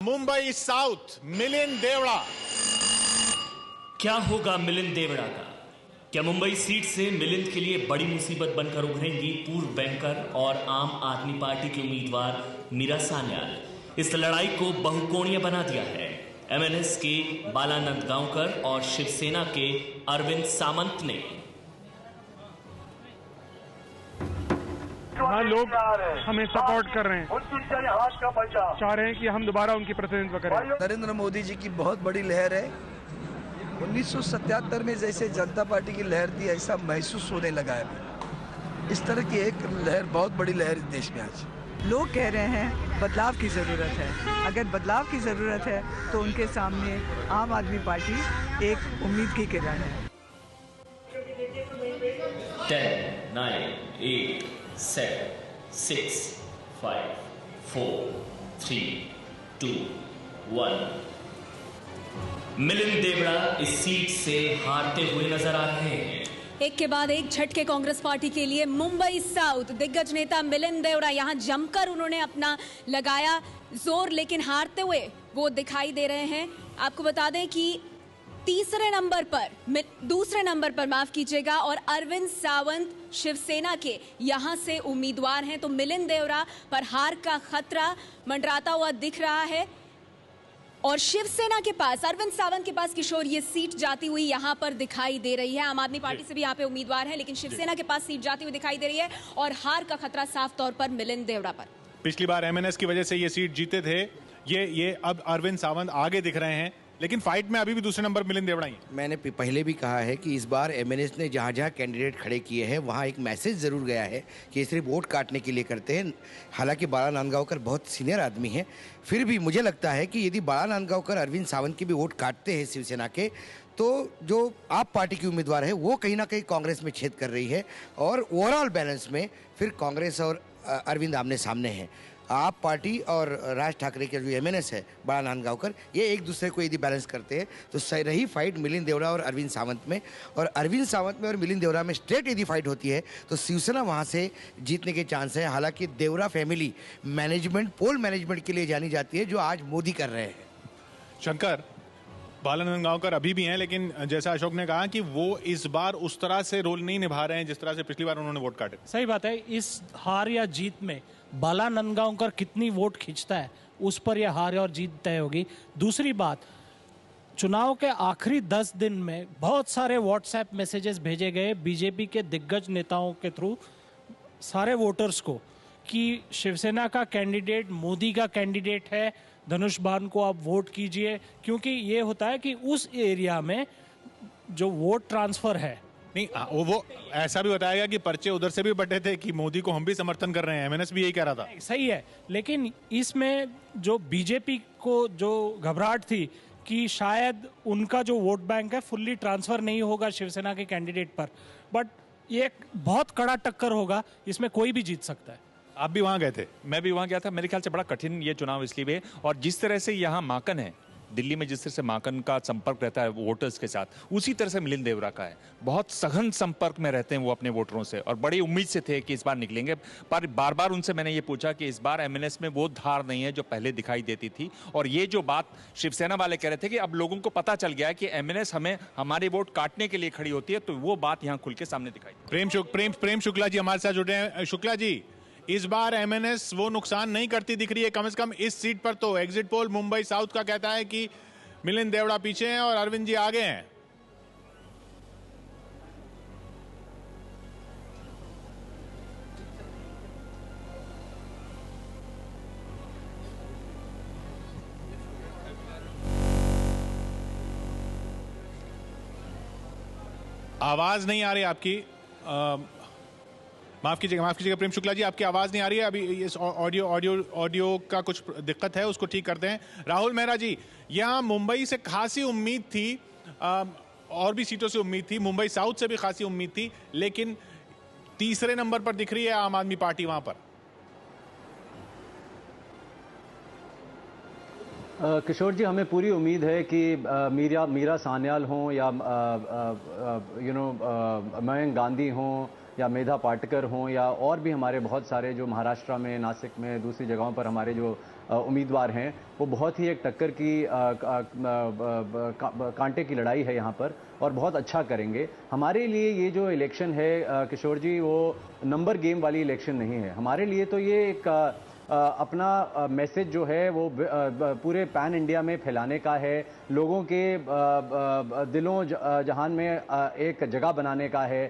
Mumbai south Milind Devda. क्या होगा मिलिंद देवड़ा का? क्या मुंबई सीट से मिलिंद के लिए बड़ी मुसीबत बनकर उभरेंगी पूर्व बैंकर और आम आदमी पार्टी के उम्मीदवार मीरा सान्याल? इस लड़ाई को बहुकोणीय बना दिया है एमएनएस के बाला नंदगांवकर और शिवसेना के अरविंद सावंत ने। हाँ, लोग हमें सपोर्ट कर रहे हैं, चाह रहे हैं कि हम दोबारा उनकी प्रतिनिधित्व करें। नरेंद्र मोदी जी की बहुत बड़ी लहर है। 1977 में जैसे जनता पार्टी की लहर थी, ऐसा महसूस होने लगा है। इस तरह की एक लहर, बहुत बड़ी लहर देश में आज। लोग कह रहे हैं बदलाव की ज़रूरत है। अगर बदलाव की ज़रूरत है तो उनके सामने आम आदमी पार्टी एक उम्मीद की किरण है। 10, 9, 8, 7, 6, 5, 4, 3, 2, 1। मिलिंद देवड़ा इस सीट से हारते हुए नजर आ रहे हैं। एक के बाद एक झटके कांग्रेस पार्टी के लिए मुंबई साउथ। दिग्गज नेता मिलिंद देवड़ा यहां जमकर उन्होंने अपना लगाया जोर, लेकिन हारते हुए वो दिखाई दे रहे हैं। आपको बता दें कि दूसरे नंबर पर माफ कीजिएगा, और अरविंद सावंत शिवसेना के यहां से उम्मीदवार हैं। तो मिलिंद देवड़ा पर हार का खतरा मंडराता हुआ दिख रहा है। और शिवसेना के पास, अरविंद सावंत के पास किशोर, ये सीट जाती हुई यहां पर दिखाई दे रही है। आम आदमी पार्टी से भी यहां पे उम्मीदवार है, लेकिन शिवसेना के पास सीट जाती हुई दिखाई दे रही है और हार का खतरा साफ तौर पर मिलिंद देवड़ा पर। पिछली बार एमएनएस की वजह से ये सीट जीते थे, ये अब अरविंद सावंत आगे दिख रहे हैं, लेकिन फाइट में अभी भी दूसरे नंबर मिलिंद देवड़ा ही है। मैंने पहले भी कहा है कि इस बार एमएनएस ने जहाँ जहाँ कैंडिडेट खड़े किए हैं वहाँ एक मैसेज ज़रूर गया है कि सिर्फ वोट काटने के लिए करते हैं। हालांकि बाला नांदगांवकर बहुत सीनियर आदमी हैं, फिर भी मुझे लगता है कि यदि बाला नांदगांवकर अरविंद सावंत के भी वोट काटते हैं शिवसेना के, तो जो आप पार्टी की उम्मीदवार है वो कहीं ना कहीं कांग्रेस में छेद कर रही है और ओवरऑल बैलेंस में फिर कांग्रेस और अरविंद आमने सामने हैं। आप पार्टी और राज ठाकरे के जो एमएनएस है बाला नांदगांवकर, ये एक दूसरे को यदि बैलेंस करते हैं तो सही रही फाइट मिलिंद देवड़ा और अरविंद सावंत में। और अरविंद सावंत में और मिलिंद देवड़ा में स्ट्रेट यदि फाइट होती है तो शिवसेना वहाँ से जीतने के चांस है। हालांकि देवड़ा फैमिली मैनेजमेंट, पोल मैनेजमेंट के लिए जानी जाती है, जो आज मोदी कर रहे हैं। शंकर, बाला नंदगांवकर अभी भी हैं, लेकिन जैसा अशोक ने कहा कि वो इस बार उस तरह से रोल नहीं निभा रहे हैं जिस तरह से पिछली बार उन्होंने वोट काटे। सही बात है। इस हार या जीत में बाला नंदगांवकर कितनी वोट खींचता है उस पर यह हार और जीत तय होगी। दूसरी बात, चुनाव के आखिरी 10 दिन में बहुत सारे व्हाट्सएप मैसेजेस भेजे गए बीजेपी के दिग्गज नेताओं के थ्रू सारे वोटर्स को कि शिवसेना का कैंडिडेट मोदी का कैंडिडेट है, धनुष बान को आप वोट कीजिए। क्योंकि ये होता है कि उस एरिया में जो वोट ट्रांसफर है, नहीं वो ऐसा भी बताया गया कि पर्चे उधर से भी बटे थे कि मोदी को हम भी समर्थन कर रहे हैं, एमएनएस भी यही कह रहा था। सही है, लेकिन इसमें जो बीजेपी को जो घबराहट थी कि शायद उनका जो वोट बैंक है फुल्ली ट्रांसफर नहीं होगा शिवसेना के कैंडिडेट पर, बट ये एक बहुत कड़ा टक्कर होगा, इसमें कोई भी जीत सकता है। आप भी वहां गए थे? मैं भी वहां गया था। मेरे ख्याल से बड़ा कठिन ये चुनाव इसलिए भी है, और जिस तरह से यहाँ माकन है दिल्ली में, जिस तरह से माकन का संपर्क रहता है वोटर्स के साथ, उसी तरह से मिलिंद देवड़ा का है। बहुत सघन संपर्क में रहते हैं वो अपने वोटरों से, और बड़ी उम्मीद से थे कि इस बार निकलेंगे। पर बार बार उनसे मैंने ये पूछा कि इस बार एमएनएस में वो धार नहीं है जो पहले दिखाई देती थी। और ये जो बात शिवसेना वाले कह रहे थे कि अब लोगों को पता चल गया है कि एमएनएस हमें हमारे वोट काटने के लिए खड़ी होती है, तो वो बात यहाँ खुल के सामने दिखाई। प्रेम शुक्ला जी हमारे साथ जुड़े हैं। शुक्ला जी, इस बार एमएनएस वो नुकसान नहीं करती दिख रही है, कम से कम इस सीट पर तो। एग्जिट पोल मुंबई साउथ का कहता है कि मिलिंद देवड़ा पीछे हैं और अरविंद जी आगे हैं। आवाज नहीं आ रही आपकी। माफ कीजिएगा प्रेम शुक्ला जी, आपकी आवाज नहीं आ रही है। अभी इस ऑडियो का कुछ दिक्कत है, उसको ठीक करते हैं। राहुल मेहरा जी, यहाँ मुंबई से खासी उम्मीद थी, और भी सीटों से उम्मीद थी, मुंबई साउथ से भी खासी उम्मीद थी, लेकिन तीसरे नंबर पर दिख रही है आम आदमी पार्टी वहां पर। किशोर जी, हमें पूरी उम्मीद है कि मीरा सान्याल हों या मयंक गांधी हों या मेधा पाटकर हों या और भी हमारे बहुत सारे जो महाराष्ट्र में, नासिक में, दूसरी जगहों पर हमारे जो उम्मीदवार हैं, वो बहुत ही एक टक्कर की कांटे की लड़ाई है यहाँ पर और बहुत अच्छा करेंगे। हमारे लिए ये जो इलेक्शन है किशोर जी, वो नंबर गेम वाली इलेक्शन नहीं है। हमारे लिए तो ये एक अपना मैसेज जो है वो पूरे पैन इंडिया में फैलाने का है, लोगों के दिलों जहान में एक जगह बनाने का है।